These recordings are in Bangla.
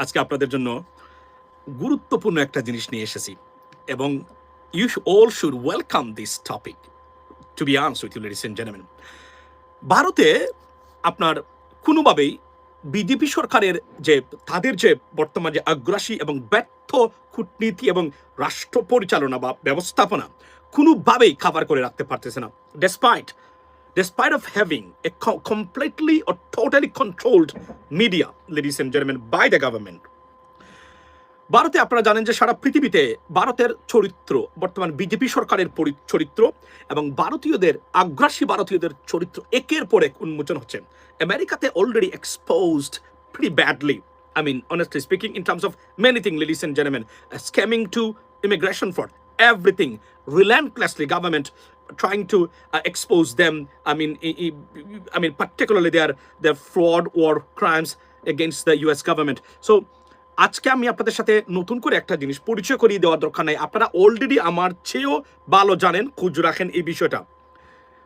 আজকে আপনাদের জন্য গুরুত্বপূর্ণ একটা জিনিস নিয়ে এসেছি এবং you all should welcome this topic to be once with you ladies and gentleman. ভারতে আপনার কোনোভাবেই বিজেপি সরকারের যে তাদের যে বর্তমান যে আগ্রাসী এবং ব্যর্থ কূটনীতি এবং রাষ্ট্র পরিচালনা বা ব্যবস্থাপনা কোনোভাবেই কাভার করে রাখতে পারতেছে না, despite of having a completely or totally controlled media, ladies and gentlemen, by the government. ভারতে আপনারা জানেন যে সারা পৃথিবীতে ভারতের চরিত্র, বর্তমান বিজেপি সরকারের চরিত্র এবং ভারতীয়দের আগ্রাসী ভারতীয়দের চরিত্র একের পর এক উন্মোচন হচ্ছে। আমেরিকাতে already exposed pretty badly, I mean honestly speaking, in terms of many things, ladies and gentlemen, scamming to immigration fraud, everything, relentlessly government trying to expose them. I mean particularly their fraud or crimes against the US government. So আজকে আমি আপনাদের সাথে নতুন করে একটা জিনিস পরিচয় করিয়ে দেওয়ার দরকার নাই, আপনারা অলরেডি আমার চেয়েও ভালো জানেন, খোঁজ রাখেন এই বিষয়টা।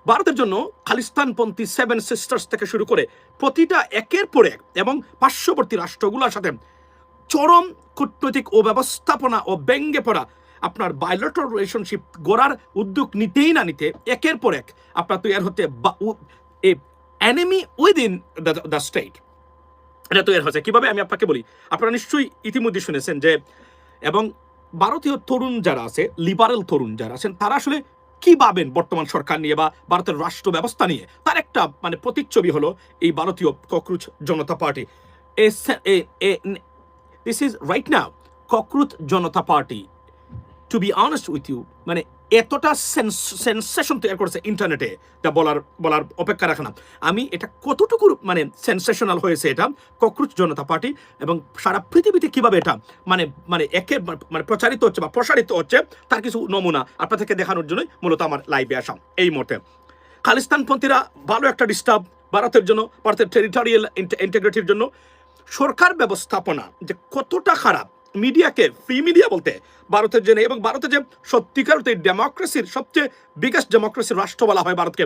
ভারতের জন্য খালিস্তানপন্থী সেভেন সিস্টার্স থেকে শুরু করে প্রতিটা একের পর এক এবং পার্শ্ববর্তী রাষ্ট্রগুলোর সাথে চরম কূটনৈতিক ও ব্যবস্থাপনা ও ব্যঙ্গে পড়া আপনার বায়োলেটারাল রিলেশনশিপ গড়ার উদ্যোগ নিতেই না নিতে একের পর এক আপনার তৈরি হতে এনিমি উইদিন দ্য স্টেট এটা তৈরি হয়েছে। কিভাবে আমি আপনাকে বলি, আপনারা নিশ্চয়ই ইতিমধ্যে শুনেছেন যে এবং ভারতীয় তরুণ যারা আছে, লিবারেল তরুণ যারা আছেন, তারা আসলে কি ভাবেন বর্তমান সরকার নিয়ে বা ভারতের রাষ্ট্র ব্যবস্থা নিয়ে, তার একটা মানে প্রতিচ্ছবি হলো এই ভারতীয় cockroach Janata party. This is right now cockroach Janata party, to be honest with you, মানে এতটা সেন্সেশন তৈরি করেছে ইন্টারনেটে, তা বলার অপেক্ষা রাখে না। আমি এটা কতটুকু মানে সেন্সেশনাল হয়েছে এটা ককরোচ জনতা পার্টি এবং সারা পৃথিবীতে কিভাবে এটা মানে একে মানে প্রচারিত হচ্ছে বা প্রসারিত হচ্ছে তার কিছু নমুনা আপনাদেরকে দেখানোর জন্যই মূলত আমার লাইভে আসা। এই মুহূর্তে খালিস্তানপন্থীরা ভালো একটা ডিস্টার্ব ভারতের জন্য, ভারতের টেরিটোরিয়াল ইন্টিগ্রিটির জন্য। সরকার ব্যবস্থাপনা যে কতটা খারাপ, মিডিয়াকে ফ্রি মিডিয়া বলতে ভারতের জন্য, এবং ভারতের যে সত্যিকার ডেমোক্রেসির সবচেয়ে বিগেস্ট ডেমোক্রেসির রাষ্ট্র বলা হয় ভারতকে,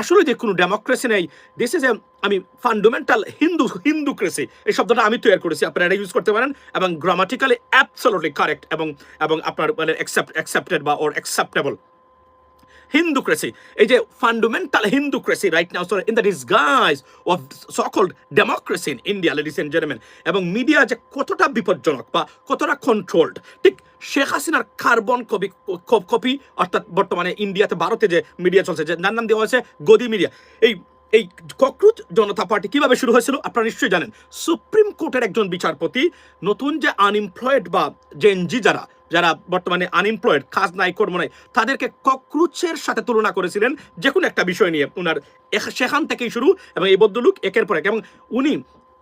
আসলে যে কোনো ডেমোক্রেসি নেই। দিস ইজ আমি ফান্ডামেন্টাল হিন্দুক্রেসি এই শব্দটা আমি তৈরি করেছি, আপনারা এটা ইউজ করতে পারেন এবং গ্রামাটিক্যালি অ্যাবসলিউটলি কারেক্ট এবং আপনার মানে অ্যাকসেপ্টেড বা ওর অ্যাকসেপ্টেবল হিন্দুক্রেসি। এই যে fundamental Hinducracy right now in the disguise of so-called democracy in India, ladies and gentleman, এবং মিডিয়া যে কতটা বিপজ্জনক বা কতটা কন্ট্রোলড, ঠিক শেখ হাসিনার কার্বন কপি অর্থাৎ বর্তমানে ইন্ডিয়াতে ভারতে যে মিডিয়া চলছে, যে যার নাম দেওয়া হয়েছে গদি মিডিয়া। এই ককরোচ জনতা পার্টি কিভাবে শুরু হয়েছিল আপনারা নিশ্চয়ই জানেন। সুপ্রিম কোর্টের একজন বিচারপতি নতুন যে আনএমপ্লয়েড বা জেনজি যারা বর্তমানে আনএমপ্লয়েড, কাজ নাই কর্ম নাই, তাদেরকে ককরোচের সাথে তুলনা করেছিলেন যে কোনো একটা বিষয় নিয়ে। ওনার সেখান থেকেই শুরু এবং এই বদ্ধলোক একের পর এক, এবং উনি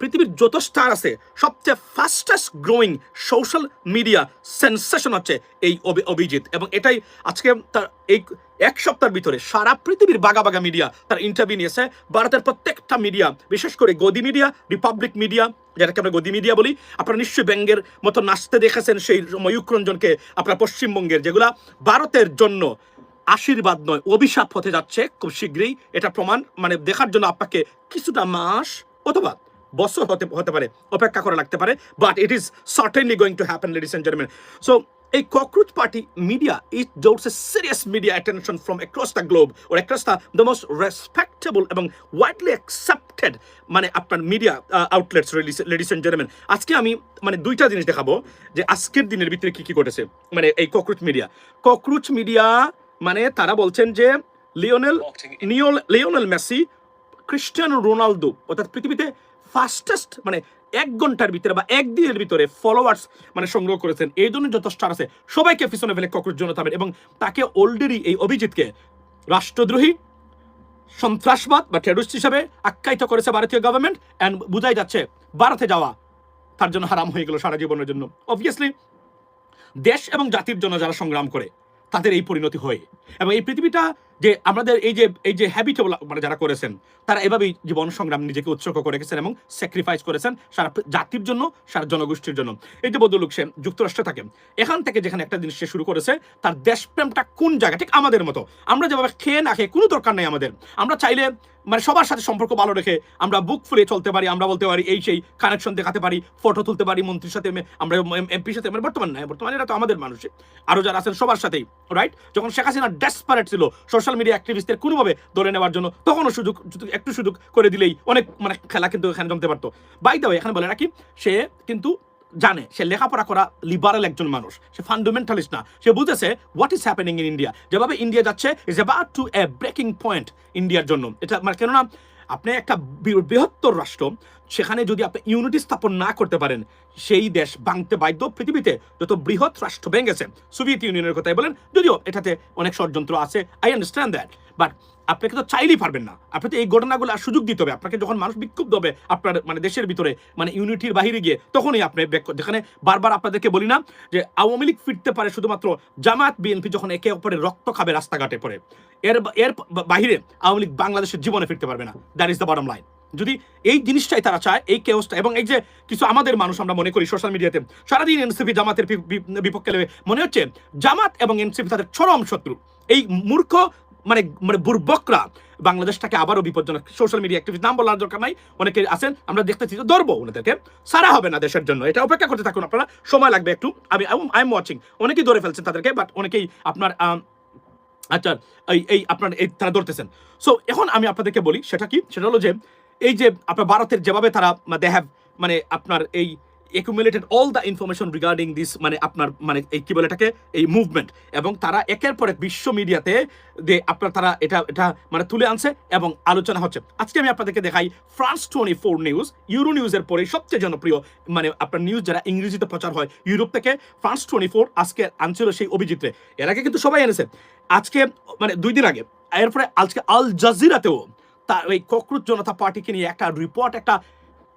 পৃথিবীর যত স্টার আছে সবচেয়ে fastest growing social media sensation হচ্ছে এই অভিজিৎ, এবং এটাই আজকে তার এই এক সপ্তাহের ভিতরে সারা পৃথিবীর বাগা মিডিয়া তার ইন্টারভিউ নিয়েছে। ভারতের প্রত্যেকটা মিডিয়া, বিশেষ করে গদি মিডিয়া, রিপাবলিক মিডিয়া, যেটাকে আমরা গদি মিডিয়া বলি, আপনারা নিশ্চয়ই ব্যঙ্গের মতো নাচতে দেখেছেন সেই ময়ূখ রঞ্জনকে আপনার পশ্চিমবঙ্গের, যেগুলা ভারতের জন্য আশীর্বাদ নয় অভিশাপ হতে যাচ্ছে খুব শীঘ্রই। এটা প্রমাণ মানে দেখার জন্য আপনাকে কিছুটা মাস অথবা বছর হতে পারে অপেক্ষা করা লাগতে পারে, but it is certainly going to happen, ladies and gentleman. So এই cockroach party media, it draws a serious media attention from across the globe or across the most respectable এবং widely accepted মানে আপনার media outlets, ladies and gentleman. আজকে আমি মানে দুইটা জিনিস দেখাবো যে আজকের দিনের ভিতরে কি কি ঘটেছে। মানে এই ককরোচ মিডিয়া মানে তারা বলছেন যে লিওনেল মেসি, ক্রিস্টিয়ানো রোনালদো অর্থাৎ পৃথিবীতে ফাস্টেস্ট মানে 1 ঘন্টার ভিতরে বা একদিনের ভিতরে ফলোয়ার্স মানে সংগ্রহ করেছেন, এই জন্য যত স্টার আছে সবাইকে পিছনে ফেলে ককরোচ জনতা পার্টি, এবং তাকে অলরেডি এই অভিজিৎকে রাষ্ট্রদ্রোহী, সন্ত্রাসবাদ বা টেররিস্ট হিসাবে আখ্যায়িত করেছে ভারতীয় গভর্নমেন্ট, অ্যান্ড বোঝাই যাচ্ছে ভারতে যাওয়া তার জন্য হারাম হয়ে গেল সারা জীবনের জন্য। অবভিয়াসলি দেশ এবং জাতির জন্য যারা সংগ্রাম করে তাদের এই পরিণতি হয়, এবং এই পৃথিবীটা যে আমাদের এই যে হ্যাবিটেবল মানে যারা করেছেন তারা এভাবেই জীবন সংগ্রাম নিজেকে উৎসর্গ করে গেছেন এবং স্যাক্রিফাইস করেছেন সারা জাতির জন্য, সারা জনগোষ্ঠীর জন্য। এই যে ভদ্রলোক সে যুক্তরাষ্ট্রে থাকে, এখান থেকে যেখানে একটা জিনিস সে শুরু করেছে, তার দেশপ্রেমটা কোন জায়গা, ঠিক আমাদের মতো আমরা যেভাবে খেয়ে না খেয়ে কোনো দরকার নেই আমাদের, আমরা চাইলে মানে সবার সাথে সম্পর্ক ভালো রেখে আমরা বুক ফুলে চলতে পারি, আমরা বলতে পারি এই সেই কানেকশন দেখাতে পারি, ফটো তুলতে পারি মন্ত্রীর সাথে, আমরা এমপির সাথে, মানে বর্তমানে এটা তো আমাদের মানুষই, আরো যারা আছেন সবার সাথেই, রাইট? যখন শেখ হাসিনা ডেসপারেট ছিল সোশ্যাল মিডিয়া অ্যাক্টিভিস্টদের কোনোভাবে ধরে নেওয়ার জন্য, তখনও একটু সুযোগ করে দিলেই অনেক মানে খেলা কিন্তু এখানে জমতে পারতো। বাই দ্য ওয়ে, এখানে বলে রাখি, সে কিন্তু জানে, সে লেখাপড়া করা লিবারেল একজন মানুষ, সে ফান্ডামেন্টালিস্ট না, সে বুঝেছে what is happening in India, যেভাবে ইন্ডিয়া যাচ্ছে is about to a breaking point ইন্ডিয়ার জন্য। এটা মানে কেননা আপনি একটা বৃহত্তর রাষ্ট্র, সেখানে যদি আপনি ইউনিটি স্থাপন না করতে পারেন, সেই দেশ ভাঙতে বাধ্য। পৃথিবীতে যত বৃহৎ রাষ্ট্র ভেঙেছে, সোভিয়েত ইউনিয়নের কথাই বলেন, যদিও এটাতে অনেক ষড়যন্ত্র আছে, আই আন্ডারস্ট্যান্ড দ্যাট, বাট আপনাকে তো চাইলেই পারবেন না, আপনাকে এই ঘটনাগুলো আর সুযোগ দিতে হবে। আপনাকে যখন মানুষ বিক্ষুব্ধ হবে আপনার মানে দেশের ভিতরে, মানে ইউনিটির বাহিরে গিয়ে, তখনই আপনি যেখানে বারবার আপনাদেরকে বলি না যে আওয়ামী লীগ ফিরতে পারে শুধুমাত্র জামাত বিএনপি যখন একে অপরের রক্ত খাবে রাস্তাঘাটে পড়ে, এর বাহিরে আওয়ামী লীগ বাংলাদেশের জীবনে ফিরতে পারবে না। That is the bottom line. যদি এই জিনিসটাই তারা চায়, এই কেওসটা, এবং এই যে কিছু আমাদের মানুষ আমরা মনে করি সোশ্যাল মিডিয়াতে সারাদিন এনসিপি জামাতের বিপক্ষে লেবে, মনে হচ্ছে জামাত এবং এনসিপি তাদের চরম শত্রু। এই মূর্খ মানে মানে বুর্বকরা বাংলাদেশটাকে আবারও বিপজ্জনক, সোশ্যাল মিডিয়া অ্যাক্টিভিস্ট নাম বলার দরকার নাই, অনেকে আছেন, আমরা দেখতেছি যে ধরবো ওনাদেরকে, সারা হবে না দেশের জন্য, এটা অপেক্ষা করতে থাকুন আপনারা, সময় লাগবে একটু। আই এম ওয়াচিং, অনেকেই ধরে ফেলছেন তাদেরকে, বাট অনেকেই আপনার আচ্ছা এই আপনার এই তারা ধরতেছেন। সো এখন আমি আপনাদেরকে বলি সেটা কি, সেটা হলো যে এই যে আপনার ভারতের যেভাবে তারা দে হ্যাভ মানে আপনার এই accumulated all the information regarding this মানে আপনার মানে এই কি বলে এটাকে, এই মুভমেন্ট, এবং তারা একের পর এক বিশ্ব মিডিয়াতে আপনার তারা এটা মানে তুলে আনছে এবং আলোচনা হচ্ছে। আজকে আমি আপনাদেরকে দেখাই ফ্রান্স 24 নিউজ, ইউরো নিউজের পরে সবচেয়ে জনপ্রিয় মানে আপনার নিউজ যারা ইংরেজিতে প্রচার হয় ইউরোপ থেকে, ফ্রান্স 24 আজকে আনছিল সেই অভিজিৎরে। এর আগে কিন্তু সবাই এনেছে, আজকে মানে 2 দিন আগে, এরপরে আজকে আল জাজিরাতেও তার ওই ককরোচ জনতা পার্টিকে নিয়ে একটা রিপোর্ট, একটা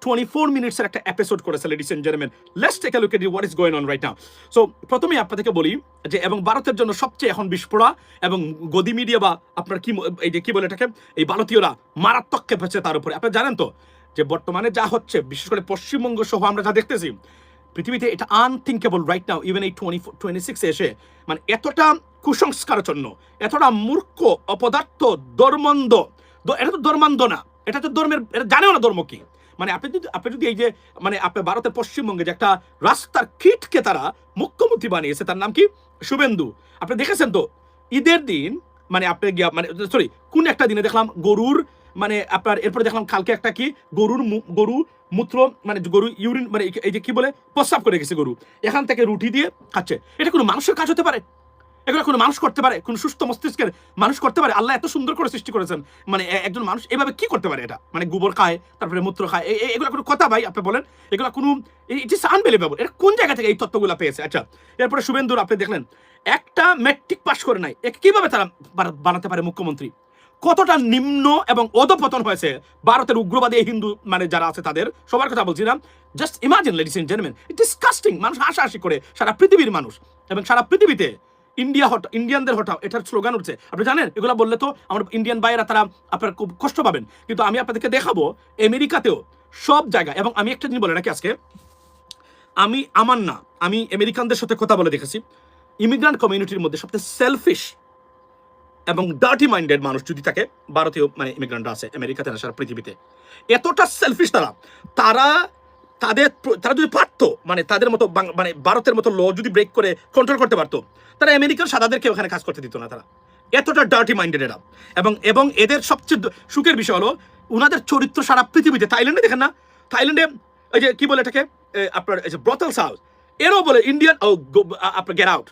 24 মিনিটসের একটা এপিসোড করেছে। Ladies and gentleman, let's take a look at what is going on right now. So প্রথমেই আপনাদেরকে বলি যে, এবং ভারতের জন্য সবচেয়ে এখন বিস্ফোরা এবং গদি মিডিয়া বা আপনার কি এই যে কি বলে এটাকে, এই ভারতীয়রা মারাত্মক খেপেছে তার উপরে। আপনি জানেন তো যে বর্তমানে যা হচ্ছে, বিশেষ করে পশ্চিমবঙ্গ সহ আমরা যা দেখতেছি পৃথিবীতে, এটা আনথিঙ্কেবল রাইট নাও, ইভেন এই 26 এসে, মানে এতটা কুসংস্কারচন্ন, এতটা মূর্খ, অপদার্থ, ধর্মন্ধ, এটা তো ধর্মান্ধ না, এটা তো ধর্মের, এটা জানেও না ধর্ম কি। মানে আপনি যদি এই যে মানে আপনার ভারতের পশ্চিমবঙ্গে যে একটা রাস্তার কিটকে তারা মুখ্যমন্ত্রী বানিয়েছে, তার নাম কি, শুভেন্দু। আপনি দেখেছেন তো ঈদের দিন, মানে আপনি গিয়া মানে সরি কোন একটা দিনে দেখলাম গরুর মানে আপনার, এরপরে দেখলাম কালকে একটা কি গরু মূত্র মানে গরু ইউরিন মানে এই যে কি বলে প্রস্রাব করে গেছে গরু, এখান থেকে রুটি দিয়ে খাচ্ছে। এটা কোনো মানুষের কাজ হতে পারে? এগুলো কোনো মানুষ করতে পারে? কোন সুস্থ মস্তিষ্কের মানুষ করতে পারে? আল্লাহ এত সুন্দর করে সৃষ্টি করেছেন, মানে একজন মানুষ এভাবে কি করতে পারে? এটা মানে গোবর খায়, তারপরে মূত্র খায়, এগুলো কোনো কথা ভাই? আপনি বলেন, এগুলো কোনো, ইট ইজ আনবিলিভেবল। এটা কোন জায়গা থেকে এই তত্ত্বগুলো পেয়েছে? আচ্ছা, এরপরে শুভেন্দুর আপনি দেখলেন একটা ম্যাট্রিক পাস করে নাই, একে কিভাবে তারা বানাতে পারে মুখ্যমন্ত্রী? কতটা নিম্ন এবং অধপতন হয়েছে ভারতের উগ্রবাদী হিন্দু মানে যারা আছে তাদের, সবার কথা বলছি না, just imagine ladies and gentleman, it disgusting. মানুষ হাসাহাসি করে, সারা পৃথিবীর মানুষ, এবং সারা পৃথিবীতে ইন্ডিয়ানদের হটাও এটার স্লোগান উঠছে। আপনি জানেন এগুলো বললে তো আমার ইন্ডিয়ান ভাইয়েরা তারা আপনার খুব কষ্ট পাবেন, কিন্তু আমি আপনাদেরকে দেখাবো আমেরিকাতেও সব জায়গায়। এবং আমি একটা জিনিস বলে রাখি আজকে, আমি আমেরিকানদের সাথে কথা বলে দেখেছি, ইমিগ্রান্ট কমিউনিটির মধ্যে সবচেয়ে সেলফিশ এবং ডার্টি মাইন্ডেড মানুষ যদি থাকে, ভারতীয় মানে ইমিগ্রান্টরা আছে আমেরিকাতে না, সারা পৃথিবীতে এতটা সেলফিশ তারা তারা যদি পারতো মানে তাদের মতো মানে ভারতের মতো ল যদি ব্রেক করে কন্ট্রোল করতে পারতো, তারা আমেরিকার সাদাদেরকে ওখানে কাজ করতে দিত না। তারা এতটা ডার্টি মাইন্ডেড এরা। এবং এদের সবচেয়ে সুখের বিষয় হলো ওনাদের চরিত্র সারা পৃথিবীতে, থাইল্যান্ডে দেখেন না, থাইল্যান্ডে এই যে কি বলে এটাকে আপনার এই যে ব্রথেলস হাউস, এরও বলে ইন্ডিয়ান আপনার গেট আউট।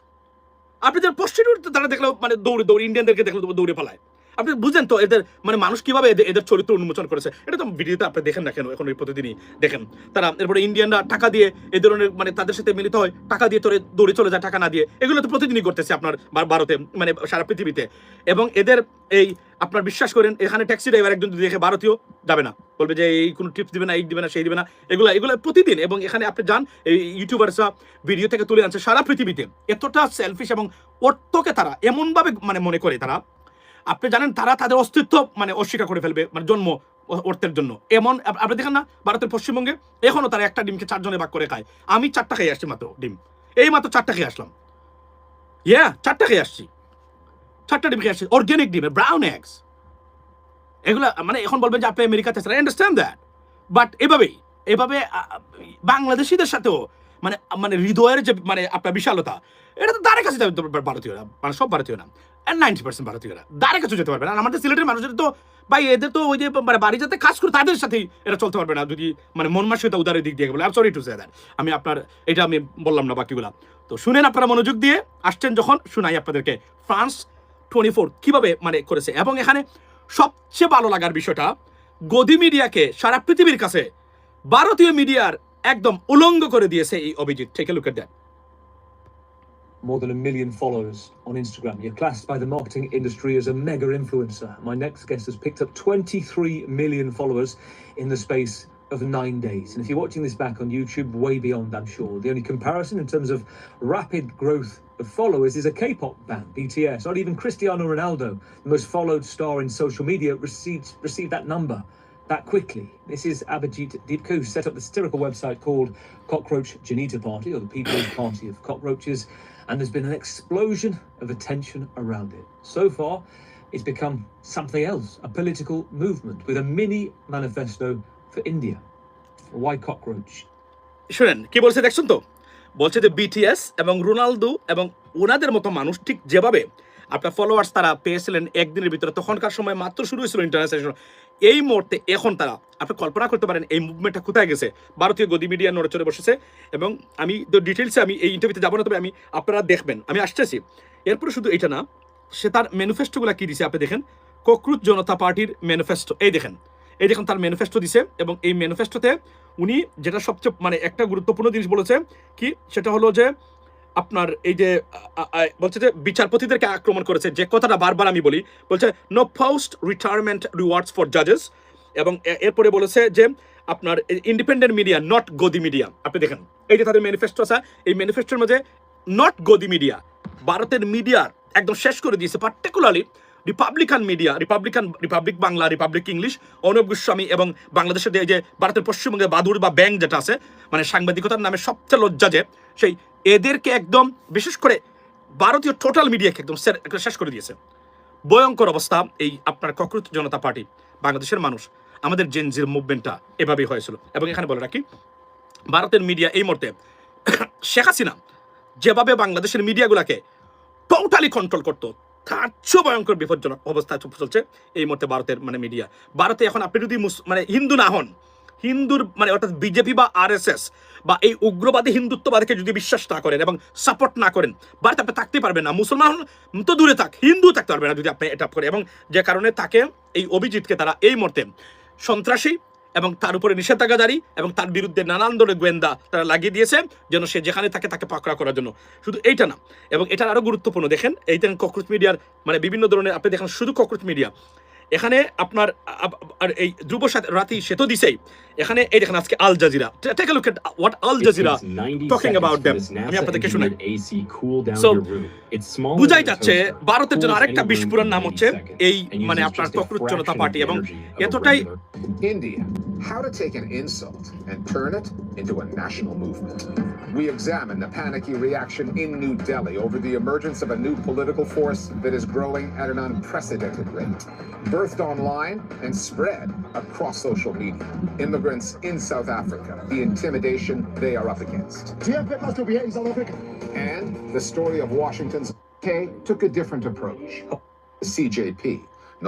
আপনি যারা প্রস্টিটিউট তারা দেখলেও মানে দৌড়ে ইন্ডিয়ানদেরকে দেখলে দৌড়ে পালায়। আপনি বুঝেন তো এদের মানে মানুষ কিভাবে এদের চরিত্র উন্মোচন করেছে? এটা তো ভিডিওতে আপনি দেখেন না কেন, এখন এই প্রতিদিনই দেখেন। তারা এরপরে ইন্ডিয়ানরা টাকা দিয়ে এই ধরনের মানে তাদের সাথে মিলিত হয়, টাকা দিয়ে তোরে দৌড়ে চলে যায় টাকা না দিয়ে, এগুলো তো প্রতিদিনই করতেছে আপনার ভারতে মানে সারা পৃথিবীতে। এবং এদের এই আপনার বিশ্বাস করেন, এখানে ট্যাক্সি ড্রাইভার একজন যদি দেখে ভারতীয় যাবে না, বলবে যে এই কোনো টিপস দিবে না, এই দিবে না, সেই দিবে না, এগুলো প্রতিদিন। এবং এখানে আপনি যান, এই ইউটিউবার্সরা ভিডিও থেকে তুলে আনছে সারা পৃথিবীতে। এতটা সেলফিশ এবং অর্থকে তারা এমনভাবে মানে মনে করে তারা আপনি জানেন তারা তাদের অস্তিত্ব মানে অস্বীকার করে ফেলবে মানে জন্ম অর্থের জন্য। এমন আপনি দেখেন না ভারতের পশ্চিমবঙ্গে এখনো তারা একটা ডিমকে 4 জনে ভাগ করে খায়। আমি 4টা খেয়ে আসছি মাত্র ডিম, এই মাত্র 4টা খেয়ে আসলাম। 4টা খেয়ে আসছি, 4টা ডিম খেয়ে আসছি, অর্গ্যানিক ডিম, ব্রাউন এগস। এগুলা মানে এখন বলবেন যে আপনি আমেরিকাতে আছেন, আই আন্ডারস্ট্যান্ড দ্যাট, বাট এভাবে বাংলাদেশিদের সাথেও মানে মানে হৃদয়ের যে মানে আপনার বিশালতা, এটা তো দ্বারে কাছে ভারতীয়রা, মানে সব ভারতীয় না, 90% ভারতীয়রা দ্বারে কাছে যেতে পারবে না। আর আমাদের সিলেটের মানুষের তো ভাই এদের তো ওই যে মানে বাড়ি যাতে কাজ করে তাদের সাথেই এটা চলতে পারবে না যদি মানে মন মানসিকতা উদারের দিক দিয়ে বলে। I am sorry to say that. আমি আপনার এটা আমি বললাম না বাকিগুলা, তো শুনেন আপনারা মনোযোগ দিয়ে আসছেন যখন, শুনাই আপনাদেরকে ফ্রান্স 24 কিভাবে মানে করেছে। এবং এখানে সবচেয়ে ভালো লাগার বিষয়টা, গদি মিডিয়াকে সারা পৃথিবীর কাছে ভারতীয় মিডিয়ার একদম উলঙ্গ করে দিয়েছে এই Abhijit. Take a look at that. More than 1 million followers on Instagram. You're classed by the marketing industry as a mega influencer. My next guest has picked up 23 million followers in the space of 9 days. And if you're watching this back on YouTube, way beyond, I'm sure. The only comparison in terms of rapid growth of followers is a K-pop band, BTS. Not even Cristiano Ronaldo, the most followed star in social media, received that number that quickly. This is Abhijit Deepko, who set up the satirical website called Cockroach Janita Party, or the People's Party of Cockroaches. And there's been an explosion of attention around it. So far, it's become something else, a political movement with a mini manifesto for India. Why cockroach? শুনেন কি বলছে দেখছেন তো, বলছে যে বিটিএস এবং রোনালদো এবং ওনাদের মতো মানুষ ঠিক যেভাবে আপনার ফলোয়ার্স তারা পেয়েছিলেন একদিনের ভিতরে, তখনকার সময় মাত্র শুরু হয়েছিল ইন্টারন্যাশনাল, এই মুহূর্তে এখন তারা আপনি কল্পনা করতে পারেন এই মুভমেন্টটা কোথায় গেছে। ভারতীয় গদি মিডিয়া নড়ে বসেছে। এবং আমি তো ডিটেলসে আমি এই ইন্টারভিউতে যাবো না, তবে আমি আপনারা দেখবেন, আমি আসতেছি। এরপরে শুধু এটা না, সে তার ম্যানিফেস্টোগুলো কি দিছে আপনি দেখেন। ককরোচ জনতা পার্টির ম্যানিফেস্টো এই দেখেন তার ম্যানিফেস্টো দিছে। এবং এই ম্যানিফেস্টোতে উনি যেটা সবচেয়ে মানে একটা গুরুত্বপূর্ণ জিনিস বলেছে কি, সেটা হলো যে আপনার এই যে বলছে যে বিচারপতিদেরকে আক্রমণ করেছে, যে কথাটা বারবার আমি বলি, বলছে no post retirement rewards for জাজেস। এবং এরপরে বলেছে যে আপনার ইন্ডিপেন্ডেন্ট মিডিয়া নট গদি মিডিয়া। আপনি দেখেন এই যে তাদের ম্যানিফেস্টো আছে, এই ম্যানিফেস্টোর মধ্যে নট গদি মিডিয়া, ভারতের মিডিয়ার একদম শেষ করে দিয়েছে। Particularly Republican media, Republic Bangla, Republic English, Arnab Goswami এবং বাংলাদেশের যে ভারতের পশ্চিমবঙ্গে বাদুর বা ব্যাংক যেটা আছে, মানে সাংবাদিকতার নামে সবচেয়ে লজ্জা যে সেই এদেরকে একদম বিশেষ করে ভারতীয় টোটাল মিডিয়াকে একদম শেষ করে দিয়েছে। ভয়ঙ্কর অবস্থা। এই আপনার ককরোচ জনতা পার্টি, বাংলাদেশের মানুষ, আমাদের জেনজির মুভমেন্টটা এভাবেই হয়েছিল। এবং এখানে বলে রাখি, ভারতের মিডিয়া এই মুহূর্তে শেখ হাসিনা যেভাবে বাংলাদেশের মিডিয়াগুলোকে টোটালি কন্ট্রোল করতো, তার চেয়ে ভয়ঙ্কর বিপজ্জনক অবস্থা চলছে এই মুহূর্তে ভারতের মানে মিডিয়া। ভারতে এখন আপনি যদি মানে হিন্দু না হন, হিন্দুর মানে অর্থাৎ বিজেপি বা আরএসএস বা এই উগ্রবাদী হিন্দুত্ববাদকে যদি বিশ্বাস না করেন এবং সাপোর্ট না করেন, ভারতে আপনি থাকতেই পারবেন না। মুসলমান তো দূরে থাক, হিন্দু থাকতে পারবে না যদি আপনি এটা করে। এবং যে কারণে তাকে এই অভিজিৎকে তারা এই মুহূর্তে সন্ত্রাসী এবং তার উপরে নিষেধাজ্ঞা জারি এবং তার বিরুদ্ধে নানান ধরনের গোয়েন্দা তারা লাগিয়ে দিয়েছে যেন সে যেখানে থাকে তাকে পাকড়া করার জন্য। শুধু এইটা না, এবং এটার আরও গুরুত্বপূর্ণ দেখেন, এই দেখেন ককরোচ মিডিয়ার মানে বিভিন্ন ধরনের আপনি দেখেন, শুধু ককরোচ মিডিয়া এখানে আপনার এই ধ্রুব রাতি সে তো দিছেই। এখানে এই দেখেন আজকে Al Jazeera, take a look at what Al Jazeera talking about them. আমি আপনাদেরকে শোনাই। সো বুঝাই যাচ্ছে ভারতের জন্য আরেকটা বিস্ফোরণ নাম হচ্ছে এই মানে আপনার ককরোচ জনতা পার্টি। এবং এতটাই India, how to take an insult and turn it into a national movement. We examine the panicky reaction in New Delhi over the emergence of a new political force that is growing at an unprecedented rate. Birthed online and spread across social media. Immigrants in South Africa, the intimidation they are up against. And the story of Washington's took a different approach. The CJP,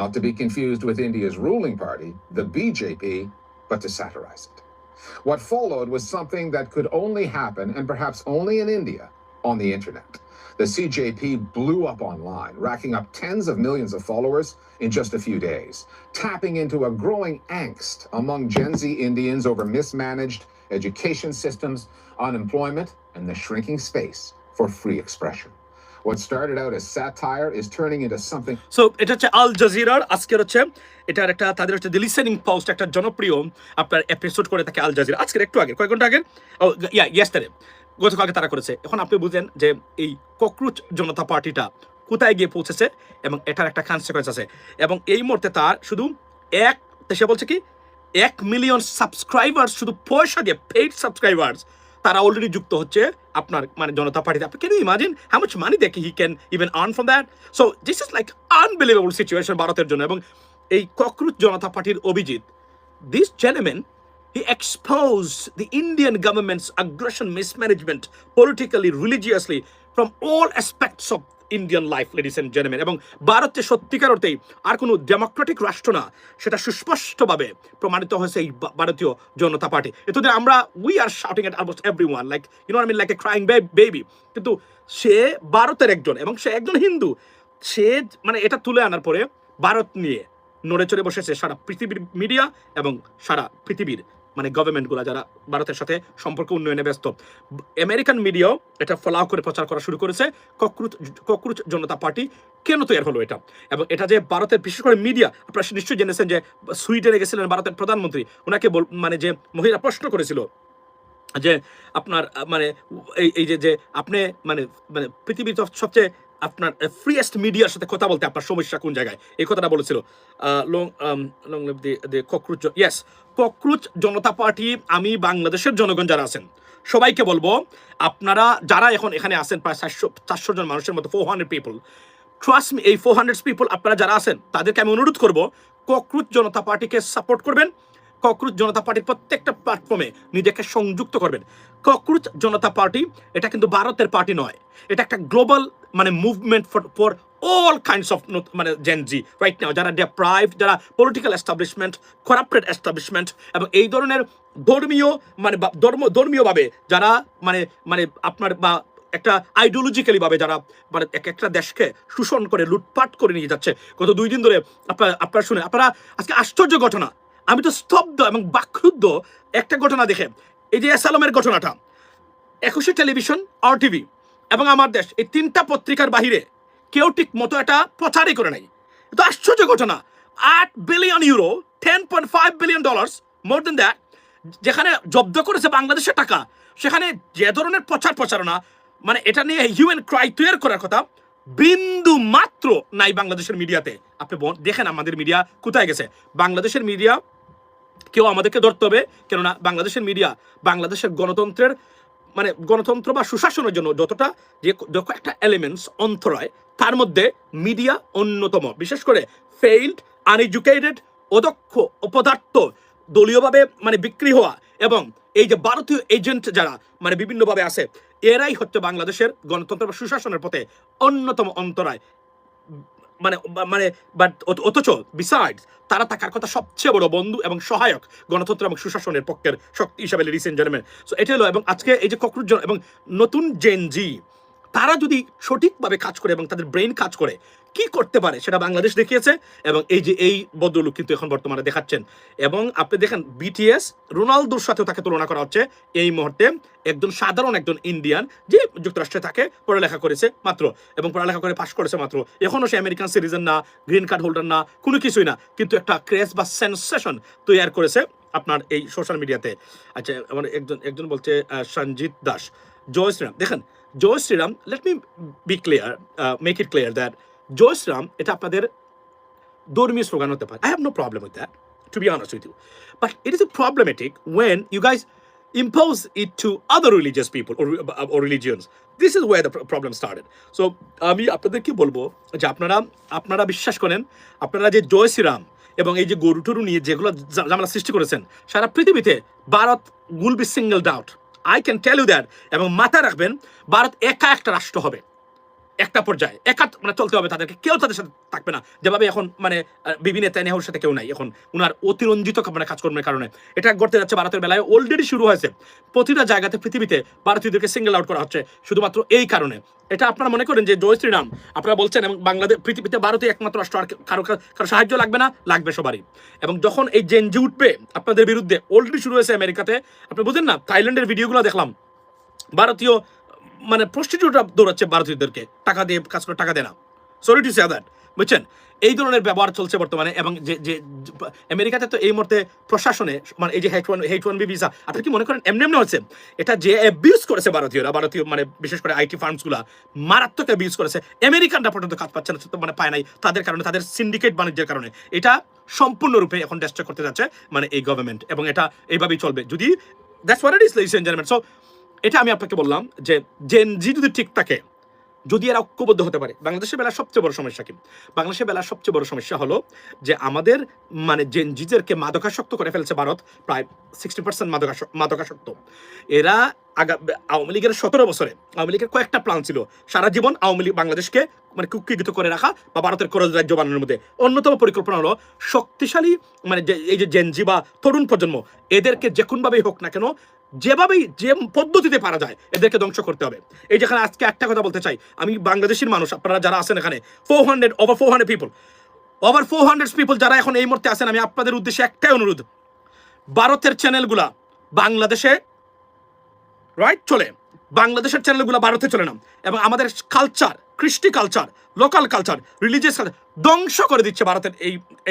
not to be confused with India's ruling party, the BJP, but to satirize it. What followed was something that could only happen, and perhaps only in India, on the internet. The CJP blew up online, racking up tens of millions of followers in just a few days, tapping into a growing angst among Gen Z Indians over mismanaged education systems, unemployment, and the shrinking space for free expression. What started out as satire is turning into something. So এটা হচ্ছে আল জাজিরার আজকের হচ্ছে এটার একটা তাদের হচ্ছে দি লিসেনিং পোস্ট, একটা জনপ্রিয় আপনার এপিসোড করে থাকে আল জাজিরা। আজকের একটু আগে, কয়েক ঘন্টা আগে, ইয়েস্টারডে, গতকালকে তারা করেছে। এখন আপনি বুঝেন যে এই ককরোচ জনতা পার্টিটা কোথায় গিয়ে পৌঁছেছে এবং এটার একটা কনসিকোয়েন্স আছে। এবং এই মুহূর্তে তার শুধু সে বলছে কি 1 মিলিয়ন সাবস্ক্রাইবার্স শুধু পয়সা দিয়ে পেইড সাবস্ক্রাইবার্স তারা অলরেডি যুক্ত হচ্ছে আপনার মানে জনতা পার্টিতে। আপনি can you imagine how much money they he can even earn from that? So this is like unbelievable situation ভারতের জন্য। এবং এই ককরোচ জনতা পার্টির Abhijit, this gentleman, he exposed the Indian government's aggression, mismanagement, politically, religiously, from all aspects of Indian life, ladies and gentlemen. এবং ভারতে সত্যিকার অর্থেই আর কোনো ডেমোক্রেটিক রাষ্ট্র না, সেটা সুস্পষ্টভাবে প্রমাণিত হয়েছে এই ভারতীয় জনতা পার্টি। এতদিন আমরা we are shouting at almost everyone like you know I mean like a crying baby, কিন্তু সে ভারতের একজন এবং সে একজন হিন্দু। সে মানে এটা তুলে আনার পরে ভারত নিয়ে নড়ে চড়ে বসেছে সারা পৃথিবীর মিডিয়া এবং সারা পৃথিবীর মানে গভর্নমেন্টগুলো যারা ভারতের সাথে সম্পর্ক উন্নয়নে ব্যস্ত। আমেরিকান মিডিয়াও এটা ফলাও করে প্রচার করা শুরু করেছে ককরোচ জনতা পার্টি কেন তৈরি হলো এটা। এবং এটা যে ভারতের বিশেষ করে মিডিয়া, আপনারা নিশ্চয়ই জেনেছেন যে সুইডেনে গেছিলেন ভারতের প্রধানমন্ত্রী, ওনাকে মানে যে মহিলা প্রশ্ন করেছিল যে আপনার মানে এই যে আপনি মানে মানে পৃথিবীর সবচেয়ে আপনার ফ্রিয়েস্ট মিডিয়ার সাথে কথা বলতে আপনার সমস্যা কোন জায়গায়, এই কথাটা বলেছিল। Cockroach, yes, cockroach Janata party. আমি বাংলাদেশের জনগণ যারা আছেন সবাইকে বলবো, আপনারা যারা এখন এখানে আছেন প্রায় 400 জন মানুষের মতো, 400 পিপল, ট্রাস্ট মি, এই 400 পিপল আপনারা যারা আছেন তাদেরকে আমি অনুরোধ করবো ককরোচ জনতা পার্টিকে সাপোর্ট করবেন। ককরোচ জনতা পার্টির প্রত্যেকটা প্ল্যাটফর্মে নিজেকে সংযুক্ত করবেন। ককরোচ জনতা পার্টি এটা কিন্তু ভারতের পার্টি নয়, এটা একটা গ্লোবাল মানে movement for all kinds of মানে জেনজি রাইট নাও, যারা ডেপ্রাইভড, যারা পলিটিক্যাল এস্টাবলিশমেন্ট, করাপ্টেড এস্টাবলিশমেন্ট এবং এই ধরনের ধর্মীয় মানে ধর্মীয়ভাবে যারা মানে মানে আপনার বা একটা আইডিওলজিক্যালি ভাবে যারা মানে একটা দেশকে শোষণ করে লুটপাট করে নিয়ে যাচ্ছে। গত 2 দিন ধরে আপনারা শুনে আপনারা আজকে আশ্চর্য ঘটনা, আমি তো স্তব্ধ এবং বাকরুদ্ধ একটা ঘটনা দেখে। এই যে অ্যাসালমের ঘটনাটা, 21 টেলিভিশন, RTV এবং আমার দেশ, এই 3টা পত্রিকার বাহিরে কেউ ঠিক মতো এটা প্রচারই করে নাই। তো আশ্চর্য ঘটনা, 8 billion euro, $10.5 billion, more than that, যেখানে জব্দ করেছে বাংলাদেশের টাকা, সেখানে যে ধরনের প্রচারণা মানে এটা নিয়ে হিউম্যান ক্রাই তৈরি করার কথা বিন্দু মাত্র নাই বাংলাদেশের মিডিয়াতে। আপনি দেখেন আমাদের মিডিয়া কোথায় গেছে। বাংলাদেশের মিডিয়া কেউ আমাদেরকে ধরতে হবে, কেননা বাংলাদেশের মিডিয়া বাংলাদেশের গণতন্ত্রের মানে গণতন্ত্র বা সুশাসনের জন্য যতটা যে একটা এলিমেন্টস অন্তরায়, তার মধ্যে মিডিয়া অন্যতম। বিশেষ করে ফেইল্ড, আনএডুকেটেড, অদক্ষ, অপদার্থ, দলীয়ভাবে মানে বিক্রি হওয়া এবং এই যে ভারতীয় এজেন্ট যারা মানে বিভিন্নভাবে আছে, এরাই হচ্ছে বাংলাদেশের গণতন্ত্র বা সুশাসনের পথে অন্যতম অন্তরায়। মানে মানে বাট অথচ বিসাইডস তারা থাকার কথা সবচেয়ে বড় বন্ধু এবং সহায়ক গণতন্ত্র এবং সুশাসনের পক্ষের শক্তি হিসাবে, লেডিস এন্ড জেন্টলম্যান। সো এটা হলো। এবং আজকে এই যে ককরোচ এবং নতুন জেনজি, তারা যদি সঠিকভাবে কাজ করে এবং তাদের ব্রেন কাজ করে, কি করতে পারে সেটা বাংলাদেশ দেখিয়েছে। এবং এই যে এই ভদ্রলোক কিন্তু এখন বর্তমানে দেখাচ্ছেন। এবং আপনি দেখেন BTS রোনালদোর সাথেও তাকে তুলনা করা হচ্ছে এই মুহূর্তে। একজন সাধারণ একজন ইন্ডিয়ান যে যুক্তরাষ্ট্রে থাকে, পড়ালেখা করেছে মাত্র এবং পড়ালেখা করে পাশ করেছে মাত্র, এখনও সে আমেরিকান সিটিজেন না, গ্রিন কার্ড হোল্ডার না, কোনো কিছুই না, কিন্তু একটা ক্রেজ বা সেন্সেশন তৈরি করেছে আপনার এই সোশ্যাল মিডিয়াতে। আচ্ছা, আমার একজন বলছে সঞ্জিত দাস, জয় শ্রীরাম। দেখেন জয় Shriram, let me be clear, make it clear that জয় শ্রীরাম এটা আপনাদের ধর্মীয় স্লোগান হতে পারে। I have no problem with that, to be honest with you. But it is problematic when you guys impose it to other religious people or religions. This is where the problem started. So আমি আপনাদেরকে বলবো যে আপনারা বিশ্বাস করেন, আপনারা যে জয় শ্রীরাম এবং এই যে গরু টরু নিয়ে যেগুলো ঝামেলা সৃষ্টি করেছেন সারা পৃথিবীতে, Bharat will be singled out. I can tell you that. এবং মাথা রাখবেন, ভারত একা একটা রাষ্ট্র হবে, একটা পর্যায়ে একা মানে চলতে হবে তাদেরকে, কেউ তাদের সাথে থাকবে না। যেভাবে এখন মানে বিভিন্ন নেতানিয়াহুর সাথে কেউ নাই, এখন উনার অতিরঞ্জিত মানে কাজকর্মের কারণে এটা ঘটতে যাচ্ছে। ভারতের বেলায় অলরেডি শুরু হয়েছে, প্রতিটা জায়গাতে পৃথিবীতে ভারতীয়দেরকে সিঙ্গেল আউট করা হচ্ছে শুধুমাত্র এই কারণে। এটা আপনারা মনে করেন যে জয় শ্রীরাম আপনারা বলছেন এবং বাংলাদেশ পৃথিবীতে ভারতীয় একমাত্র রাষ্ট্র, আর কারো সাহায্য লাগবে না, লাগবে সবারই। এবং যখন এই জেনজি উঠবে আপনাদের বিরুদ্ধে, অলরেডি শুরু হয়েছে আমেরিকাতে। আপনি বুঝেন না, থাইল্যান্ডের ভিডিওগুলো দেখলাম, ভারতীয় মানে প্রস্টিটিউটরা দৌড়াচ্ছে ভারতীয়দেরকে টাকা দিয়ে কাজ করে, টাকা দেয় না। সরি টু সে দ্যাট, বুঝছেন? এই ধরনের ব্যবহার চলছে বর্তমানে। এবং যে যে আমেরিকাতে তো এই মুহূর্তে প্রশাসনে মানে এই যে H1B ভিসা, আপনি কি মনে করেন এমনি এমনি হচ্ছে? এটা যে অ্যাবিউজ করেছে ভারতীয় মানে বিশেষ করে আইটি ফার্মসগুলা মারাত্মক অ্যাবিউজ করেছে। আমেরিকানরা পর্যন্ত কাজ পাচ্ছে না, মানে পায় নাই তাদের কারণে, তাদের সিন্ডিকেট বাণিজ্যের কারণে। এটা সম্পূর্ণরূপে এখন ডেস্ট্রয় করতে যাচ্ছে মানে এই গভর্নমেন্ট, এবং এটা এইভাবেই চলবে যদি that's what it is ladies and gentlemen. So এটা আমি আপনাকে বললাম যে জেন জি যদি ঠিক থাকে, যদি এরা ঐক্যবদ্ধ হতে পারে। বাংলাদেশের বেলার সবচেয়ে বড় সমস্যা কি? বাংলাদেশের বেলার সবচেয়ে বড় সমস্যা হলো যে আমাদের মানে জেন জিদেরকে মাদকাসক্ত করে ফেলছে ভারত, প্রায় 60% মাদকাসক্ত। এরা আওয়ামী লীগের 17 বছরে আওয়ামী লীগের কয়েকটা প্ল্যান ছিল সারা জীবন আওয়ামী লীগ বাংলাদেশকে মানে কুক্ষিগত করে রাখা বা ভারতের করজ রাজ্য বানানোর মধ্যে অন্যতম পরিকল্পনা হলো শক্তিশালী মানে এই যে জেনজি বা তরুণ প্রজন্ম, এদেরকে যে কোনভাবেই হোক না কেন, যেভাবেই যে পদ্ধতিতে পারা যায় এদেরকে ধ্বংস করতে হবে। এই যেখানে আজকে একটা কথা বলতে চাই, আমি বাংলাদেশের মানুষ, আপনারা যারা আছেন এখানে ওভার 400 পিপল যারা এখন এই মুহূর্তে আছেন, আমি আপনাদের উদ্দেশ্যে একটাই অনুরোধ, ভারতের চ্যানেলগুলা বাংলাদেশে রাইট চলে, বাংলাদেশের চ্যানেলগুলো ভারতে চলে না, এবং আমাদের কালচার, কৃষ্টি culture, local culture, religious culture ধ্বংস করে দিচ্ছে ভারতের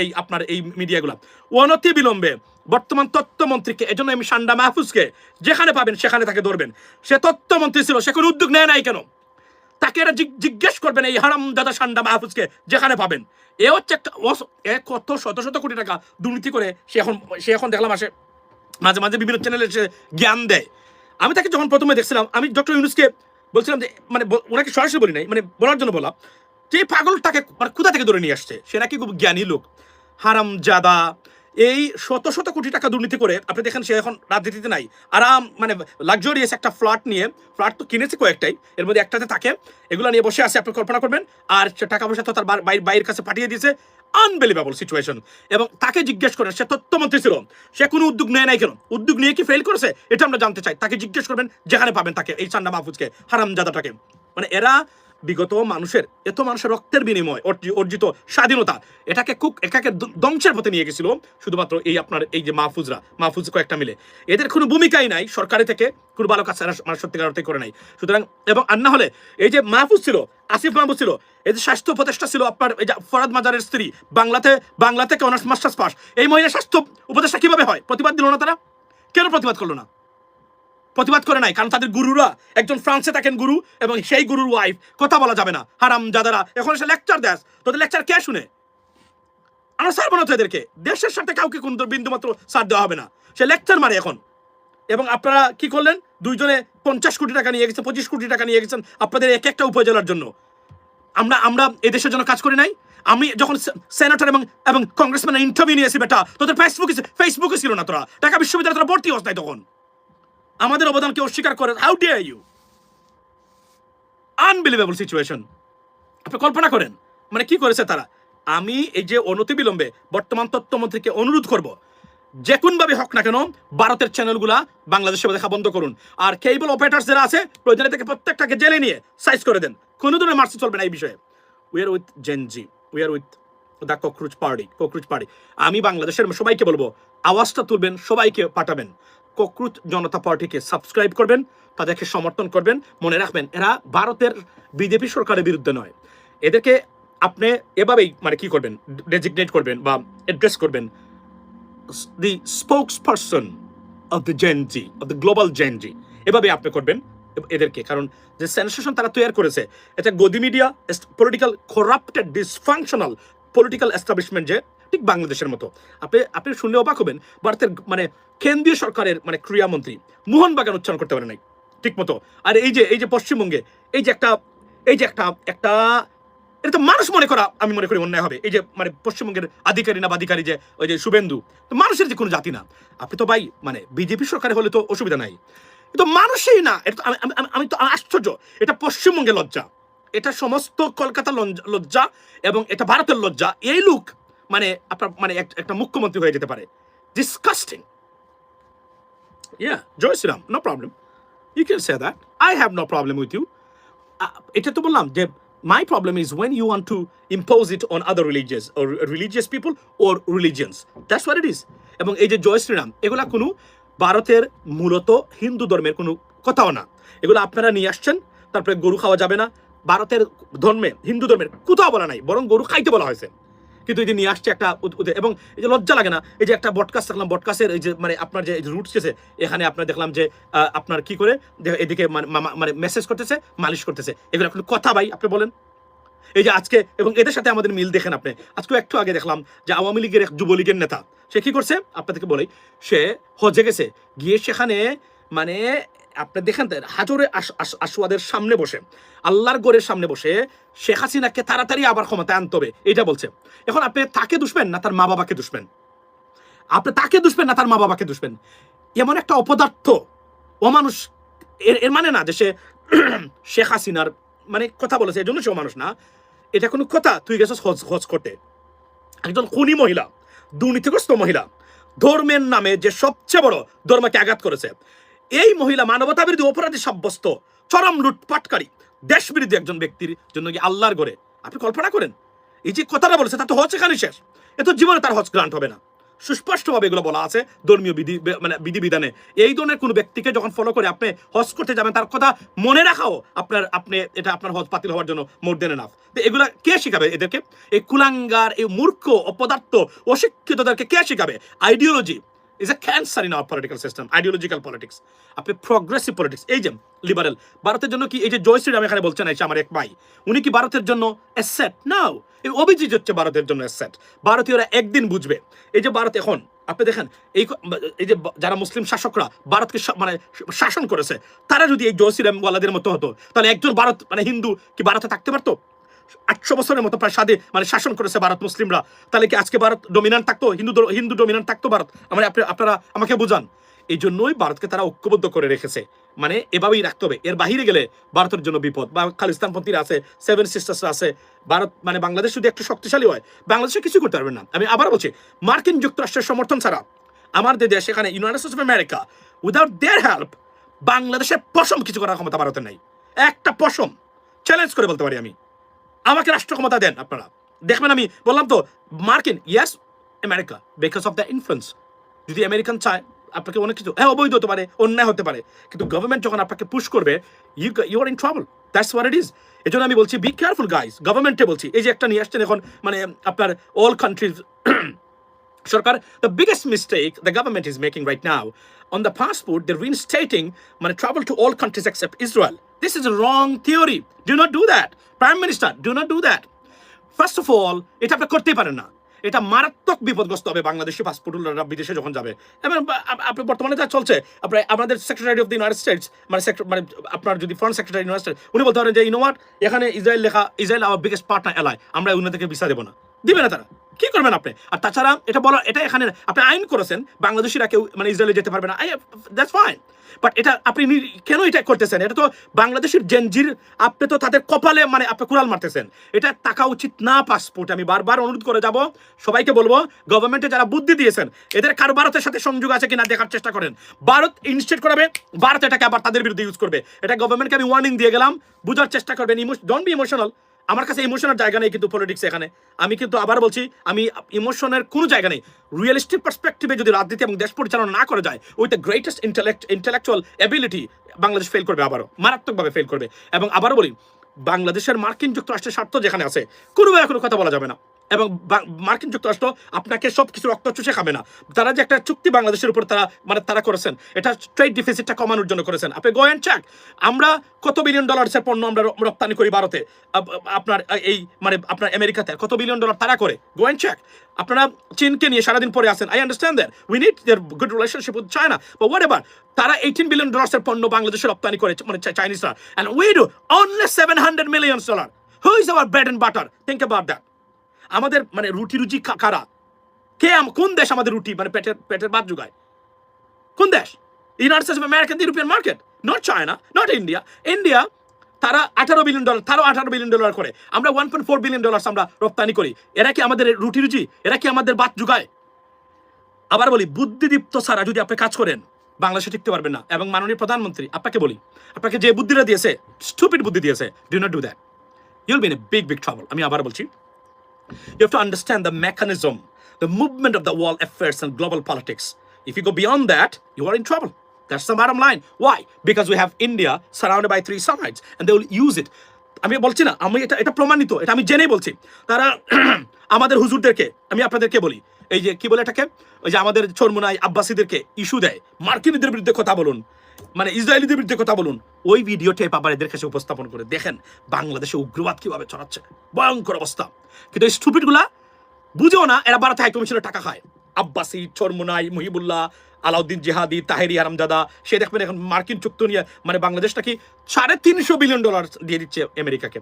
এই আপনার এই মিডিয়াগুলো। অনতি বিলম্বে বর্তমান তথ্যমন্ত্রীকে, এজন্য আমি সান্ডা মাহফুজকে যেখানে পাবেন সেখানে তাকে ধরবেন। সে তথ্যমন্ত্রী ছিল, সে কোনো উদ্যোগ নেয় নাই কেন? তাকে এরা জিজ্ঞেস করবেন এই হারামজাদা সান্ডা মাহফুজকে যেখানে পাবেন। এ হচ্ছে একটা কত শত শত কোটি টাকা দুর্নীতি করে সে এখন দেখলাম আসে মাঝে মাঝে বিভিন্ন চ্যানেলে এসে জ্ঞান দেয়। আমি তাকে যখন প্রথমে দেখছিলাম, আমি ডক্টর ইউনূসকে বলছিলাম যে মানে ওনাকে সরাসরি বলি নাই, মানে বলার জন্য বলা যে পাগলটাকে মানে কোথা থেকে ধরে নিয়ে আসছে, সে নাকি খুব জ্ঞানী লোক। হারামজাদা এই শত শত কোটি টাকা দুর্নীতি করে আপনি দেখেন সে এখন রাজনীতিতে নাই, আরাম মানে লাক্সারিয়াস একটা ফ্ল্যাট নিয়ে, ফ্ল্যাট তো কিনেছে কয়েকটাই, এর মধ্যে একটাতে থাকে, এগুলো নিয়ে বসে আছে, আপনি কল্পনা করবেন। আর সে টাকা পয়সা তো তার বাইরের কাছে পাঠিয়ে দিয়েছে, আনবিলিভেবল সিচুয়েশন। এবং তাকে জিজ্ঞেস করেন, সে তথ্যমন্ত্রী ছিল, সে কোনো উদ্যোগ নেয় নাই কেন? উদ্যোগ নিয়ে কি ফেল করেছে এটা আমরা জানতে চাই। তাকে জিজ্ঞেস করবেন যেখানে পাবেন তাকে, এই সান্ডা মাহফুজকে, হারামজাদাটাকে। মানে এরা বিগত এত মানুষের রক্তের বিনিময় অর্জিত স্বাধীনতা, এটাকে ধ্বংসের পথে নিয়ে গেছিল শুধুমাত্র এই আপনার এই যে মাহফুজ কয়েকটা মিলে। এদের কোনো ভূমিকাই নাই সরকারি থেকে, কোনো ভালো কাজ মানে সত্যিকার অর্থে করে নাই। সুতরাং এবং আর না হলে এই যে মাহফুজ ছিল, আসিফ মাহফুজ ছিল, এই যে স্বাস্থ্য উপদেষ্টা ছিল আপনার এই যে ফরাদ মাজারের স্ত্রী, বাংলা থেকে অনার্স মাস্টার্স পাস, এই মহিলা স্বাস্থ্য উপদেষ্টা কিভাবে হয়? প্রতিবাদ দিল না তারা? কেন প্রতিবাদ করলো না? প্রতিবাদ করে নাই কারণ তাদের গুরুরা একজন ফ্রান্সে থাকেন গুরু, এবং সেই গুরুর ওয়াইফ, কথা বলা যাবে না। হারামজাদারা এখন এসে লেকচার দেয়, তোদের লেকচার কে শুনে? আমরা স্যার বানাতো এদেরকে, দেশের সাথে কাউকে কোন বিন্দু মাত্র সার দেওয়া হবে না, সে লেকচার মারে এখন। এবং আপনারা কি করলেন? দুইজনে 50 কোটি টাকা নিয়ে গেছেন, 25 কোটি টাকা নিয়ে গেছেন আপনাদের এক একটা উপজেলার জন্য। আমরা এই দেশের জন্য কাজ করি নাই? আমি যখন সেনেটর এবং কংগ্রেসম্যানের ইন্টারভিউ নিয়েছি, বেটা তোদের ফেসবুকে ছিল না, তোরা ঢাকা বিশ্ববিদ্যালয়ে তোরা ভর্তি হস নাই তখন। আমাদের অবদানকে অস্বীকার করে, how dare you! Unbelievable situation. আপনি কল্পনা করেন মানে কি করেছে তারা। আমি এই যে অনতিবিলম্বে বর্তমান তথ্যমন্ত্রীকে অনুরোধ করব, যে কোনভাবে হোক না কেন ভারতের চ্যানেলগুলা বাংলাদেশে দেখা বন্ধ করুন। আর কেবল অপারেটর্স যারা আছে প্রয়োজনে থেকে প্রত্যেকটাকে জেলে নিয়ে সাইজ করে দেন, কোনো ধরনের মার্সি চলবে না এই বিষয়ে। We are with Gen Z, we are with the cockroach party. আমি বাংলাদেশের সবাইকে বলবো, আওয়াজটা তুলবেন, সবাইকে পাঠাবেন, ককরোচ জনতা পার্টিকে সাবস্ক্রাইব করবেন, তাদেরকে সমর্থন করবেন। মনে রাখবেন এরা ভারতের বিজেপি সরকারের বিরুদ্ধে নয়। এদেরকে আপনি এভাবেই মানে কি করবেন, ডেজিগনেট করবেন বা অ্যাড্রেস করবেন, the spokesperson of the Gen Z, of the global Gen Z, এভাবে আপনি করবেন এদেরকে। কারণ যে সেন্সেশন তারা তৈরি করেছে, এটা গদি media, political corrupted dysfunctional political establishment, যে ঠিক বাংলাদেশের মতো। আপনি শুনলে অবাক হবেন, ভারতের মানে কেন্দ্রীয় সরকারের মানে ক্রীড়ামন্ত্রী মোহনবাগান উচ্চারণ করতে পারে নাই ঠিক মতো। আর এই যে পশ্চিমবঙ্গে এই যে একটা এটা তো মানুষ মনে করা, আমি মনে করি অন্যায় হবে। এই যে মানে পশ্চিমবঙ্গের আধিকারী যে ওই যে শুভেন্দু, তো মানুষের যে কোনো জাতি না। আপনি তো ভাই মানে বিজেপি সরকারে হলে তো অসুবিধা নাই, এটা মানুষই না। এটা আমি তো আশ্চর্য, এটা পশ্চিমবঙ্গের লজ্জা, এটা সমস্ত কলকাতা লজ্জা, এবং এটা ভারতের লজ্জা। এই লোক মানে আপনার মানে একটা মুখ্যমন্ত্রী হয়ে যেতে পারে। Disgusting. Jai Shriram, no problem, you can say that, I have no problem with you. এটা তো বললাম যে my problem is when you want to impose it on other religious people or religions. That's what it is. এবং এই যে জয় শ্রীরাম, এগুলা কোনো ভারতের মূলত হিন্দু ধর্মের কোনো কথাও না। এগুলো আপনারা নিয়ে আসছেন, তারপরে গরু খাওয়া যাবে না, ভারতের ধর্মে, হিন্দু ধর্মের কোথাও বলা নাই, বরং গরু খাইতে বলা হয়েছে। কিন্তু এই যে নিয়ে আসছে একটা এবং এই যে লজ্জা লাগে না, এই যে একটা বটকাস্ট দেখলাম, বটকাস্টের এই যে মানে আপনার যে রুটস গেছে এখানে আপনার দেখলাম যে আপনার কি করে এদিকে মানে মেসেজ করতেছে, মালিশ করতেছে, এগুলো আপনি কথা ভাই আপনি বলেন। এই যে আজকে এবং এদের সাথে আমাদের মিল দেখেন আপনি, আজকে একটু আগে দেখলাম যে আওয়ামী লীগের এক যুবলীগের নেতা, সে কি করছে আপনাদেরকে বলেই, সে হজে গেছে, গিয়ে সেখানে মানে আপনি দেখেন হাজরে আসওয়াদের সামনে বসে, আল্লাহর গোরের সামনে বসে শেখ হাসিনাকে তাড়াতাড়ি আবার ক্ষমতায় আনতে হবে এটা বলছে। এখন আপনি তাকে দুষবেন না তার মা বাবাকে দুষবেন? আপনি তাকে দুষবেন না তার মা বাবাকে দুষবেন? এমন একটা অপদার্থ অমানুষ, এর মানে না যে সে শেখ হাসিনার মানে কথা বলেছে এই জন্য সে মানুষ না, এটা কোনো কথা? তুই গেছিস হজ করতে, একজন খুনি মহিলা, দুর্নীতিগ্রস্ত মহিলা, ধর্মের নামে যে সবচেয়ে বড় ধর্মকে আঘাত করেছে, এই মহিলা মানবতা বিরোধী অপরাধী সাব্যস্ত চরম লুটপাটকারী দেশবিরোধী একজন ব্যক্তির জন্য কি আল্লাহর ঘরে আপনি কল্পনা করেন এই যে কথাটা বলেছে, তা তো হজ এখানে শেষ, এ তো জীবনে তার হজ গ্রান্ট হবে না। সুস্পষ্টভাবে এগুলো বলা আছে ধর্মীয় মানে বিধিবিধানে। এই ধরনের কোনো ব্যক্তিকে যখন ফলো করে আপনি হজ করতে যাবেন, তার কথা মনে রাখাও আপনি এটা আপনার হজ বাতিল হওয়ার জন্য মোর দেন এনাফ। তো এগুলা কে শিখাবে এদেরকে? এই কুলাঙ্গার, এই মূর্খ, অপদার্থ, অশিক্ষিতদেরকে কে শিখাবে? Ideology is a cancer in our political system, ideological politics. আপনি প্রগ্রেসিভ পলিটিক্স, এই যে লিবারেল, ভারতের জন্য কি এই যে জয় শ্রীরাম এখানে বলছেন এসে আমার এক ভাই, উনি কি ভারতের জন্য অ্যাসেট? নাও, এই অভিজিৎ হচ্ছে ভারতের জন্য অ্যাসেট। ভারতীয়রা একদিন বুঝবে এই যে ভারত এখন আপনি দেখেন এই যে যারা মুসলিম শাসকরা ভারতকে মানে শাসন করেছে, তারা যদি এই জয় শ্রীরাম ওয়ালাদের মতো হতো, তাহলে একজন ভারত মানে হিন্দু কি ভারতে থাকতে পারতো? 800 বছরের মতো প্রায় মানে শাসন করেছে ভারত মুসলিমরা, তাহলে কি আজকে ভারত ডমিনেন্ট থাকতো? হিন্দু ডমিনেন্ট থাকতো ভারত? মানে আপনারা আমাকে বুঝান। এই জন্যই ভারতকে তারা ঐক্যবদ্ধ করে রেখেছে, মানে এভাবেই রাখতে হবে। এর বাহিরে গেলে ভারতের জন্য বিপদ। বা খালিস্তানপন্থীরা আছে, সেভেন সিস্টার্সরা আছে, ভারত মানে বাংলাদেশ যদি একটু শক্তিশালী হয়, বাংলাদেশে কিছু করতে পারবেন না। আমি আবার বলছি, মার্কিন যুক্তরাষ্ট্রের সমর্থন ছাড়া আমাদের দেশ এখানে United States of America, without their help বাংলাদেশের পশম কিছু করার ক্ষমতা ভারতের নাই। একটা পশম চ্যালেঞ্জ করে বলতে পারি আমি। আমাকে রাষ্ট্র ক্ষমতা দেন আপনারা, দেখবেন আমি বললাম তো মার্কিন, yes America because of the influence. যদি আমেরিকান চায় আপনাকে অনেক কিছু, হ্যাঁ অবৈধ হতে পারে, অন্যায় হতে পারে, কিন্তু গভর্নমেন্ট যখন আপনাকে পুশ করবে, you are in trouble. That's what it is. এই জন্য আমি বলছি বি কেয়ারফুল গাইস। গভর্নমেন্টে বলছি, এই যে একটা নিয়ে আসছেন এখন মানে আপনার all countries Sarkar, the biggest mistake the government is making right now on the passport, they're reinstating travel to all countries except Israel. This is a wrong theory. Do not do that. Prime Minister, do not do that. First of all, এটা আপনি করতেই পারেন না। এটা মারাত্মক বিপদগ্রস্ত হবে বাংলাদেশি পাসপোর্ট হোল্ডাররা বিদেশে যখন যাবে। এবং আপনি বর্তমানে যা চলছে, আপনার আমাদের secretary of the United states মানে আপনার যদি ফরেন সেক্রেটারি ইউনাইটেড স্টেটস, উনি বলতে পারেন যে ইউ নো হোয়াট, এখানে ইসরায়েল লেখা, ইসরায়েল আওয়ার বিগেস্ট পার্টনার এলাই, আমরা উনাদেরকে ভিসা দেবো না, দিবে না তারা। কি করবেন আপনি? আর তাছাড়া এটা বলা, এটা এখানে আপনি আইন করেছেন বাংলাদেশিরা কেউ মানে ইসরায়েলে যেতে পারবে না, দ্যাটস ফাইন। বাট এটা আপনি কেন এটা করতেছেন? এটা তো বাংলাদেশের জেনজির, আপনি তো তাদের কপালে মানে আপনি কুড়াল মারতেছেন। এটা টাকা উচিত না পাসপোর্ট। আমি বারবার অনুরোধ করে যাব, সবাইকে বলবো, গভর্নমেন্টে যারা বুদ্ধি দিয়েছেন এদের কারো ভারতের সাথে সংযোগ আছে কিনা দেখার চেষ্টা করেন। ভারত ইনস্টেট করাবে, ভারত এটাকে আবার তাদের বিরুদ্ধে ইউজ করবে। এটা গভর্নমেন্টকে আমি ওয়ার্নিং দিয়ে গেলাম, বুঝার চেষ্টা করবেন। Don't be emotional. আমার কাছে ইমোশনের জায়গা নেই কিন্তু পলিটিক্স এখানে। আমি কিন্তু আবার বলছি, আমি ইমোশনের কোনো জায়গা নেই। রিয়েলিস্টিক পার্সপেক্টিভে যদি রাজনীতি এবং দেশ পরিচালনা না করে যায়, with the greatest intellectual ability, Bangladesh fail করবে, আবারও মারাত্মকভাবে ফেল করবে। এবং আবারও বলি, বাংলাদেশের মার্কিন যুক্তরাষ্ট্রের স্বার্থ যেখানে আছে, কোনোভাবে কোনো কথা বলা যাবে না। এবং মার্কিন যুক্তরাষ্ট্র আপনাকে সব কিছু রক্ত চুষে খাবে না। তারা যে একটা চুক্তি বাংলাদেশের উপর তারা করেছেন, এটা ট্রেড ডিফিসিটটা কমানোর জন্য করেছেন। আপনি গো অ্যান্ড চেক, আমরা কত বিলিয়ন ডলারের পণ্য আমরা রপ্তানি করি ভারতে, আপনার এই আপনার আমেরিকাতে কত বিলিয়ন ডলার তারা করে। Go and check. আপনারা চীনকে নিয়ে সারাদিন পরে আসেন, I understand that we need there good relationship with China, but whatever, তারা $18 বিলিয়ন পণ্য বাংলাদেশে রপ্তানি করে চাইনিজরা, and we do only $700 million. Who is our bread and butter? Think about that. আমাদের রুটি রুজি কারা? কোন দেশ আমাদের রুটি পেটের ভাত যোগায়? কোন দেশ? United States of America, European market, not China, not India. India তারা $18 বিলিয়ন, তারাও $18 বিলিয়ন করে। আমরা $1.4 বিলিয়ন আমরা রপ্তানি করি। এরা কি আমাদের রুটি রুজি? এরা কি আমাদের ভাত যোগায়? আবার বলি, বুদ্ধিদীপ্ত ছাড়া যদি আপনি কাজ করেন, বাংলাদেশে টিকতে পারবেন না। এবং মাননীয় প্রধানমন্ত্রী আপনাকে বলি, আপনাকে যে বুদ্ধিটা দিয়েছে, স্টুপিড বুদ্ধি দিয়েছে, do not do that, you'll be in a big trouble. আমি আবার বলছি, you have to understand the mechanism, the movement of the world affairs and global politics. If you go beyond that, you are in trouble. That's the bottom line. Why? Because we have India surrounded by three sides, and they will use it. আমি বলছি না, আমি এটা প্রমাণিত, এটা আমি জেনেই বলছি। তারা আমাদের হুজুরদেরকে, আমি আপনাদেরকে বলি, এই যে কি বলে এটাকে, ওই যে আমাদের চরমুনাই আব্বাসীদেরকে ইস্যু দেয়, মার্কিনীদের বিরুদ্ধে কথা বলুন, মানে ইসরায়েলিদের বিরুদ্ধে কথা বলুন, ওই ভিডিও টেপ আবার এদের কাছে উপস্থাপন করে দেখেন বাংলাদেশে উগ্রবাদ কিভাবে ছড়াচ্ছে, ভয়ঙ্কর অবস্থা। কিন্তু এই স্টুপিডগুলা বুঝেও না, এরা ভারত হাই কমিশনের টাকা খায়। আব্বাসী, চরমুনাই, মহিবুল্লাহ, আলাউদ্দিন জিহাদি, তাহেরি হারামজাদা, সে দেখবেন এখন মার্কিন চুক্তি নিয়ে, মানে বাংলাদেশটা কি $350 বিলিয়ন দিয়ে দিচ্ছে আমেরিকাকে।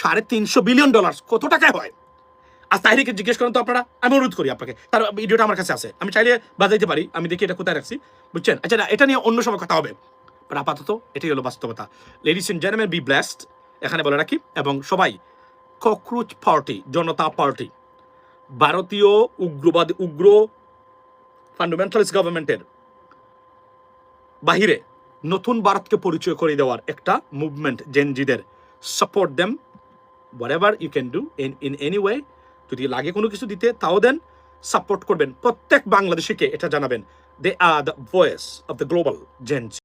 $350 বিলিয়ন কত টাকায় হয়? আর তাহেরিকে জিজ্ঞেস করেন তো আপনারা, আমি অনুরোধ করি আপনাকে, তার ভিডিওটা আমার কাছে আছে, আমি চাইলে বাজাইতে পারি, আমি দেখি এটা কোথায় রাখছি, বুঝছেন? আচ্ছা, এটা নিয়ে অন্য সময় কথা হবে, বাট আপাতত এটাই হলো বাস্তবতা। Ladies and gentleman, be blessed, এখানে বলে রাখি। এবং সবাই, ককরোচ পার্টি, জনতা পার্টি, ভারতীয় উগ্রবাদী, উগ্র ফান্ডামেন্টালিস্ট গভর্নমেন্টের বাহিরে নতুন ভারতকে পরিচয় করে দেওয়ার একটা মুভমেন্ট, জেনজিদের, support them, whatever you can do in any way। যদি লাগে কোনো কিছু দিতে, তাও দেন, সাপোর্ট করবেন। প্রত্যেক বাংলাদেশিকে এটা জানাবেন, they are the voice of the global Gen Z.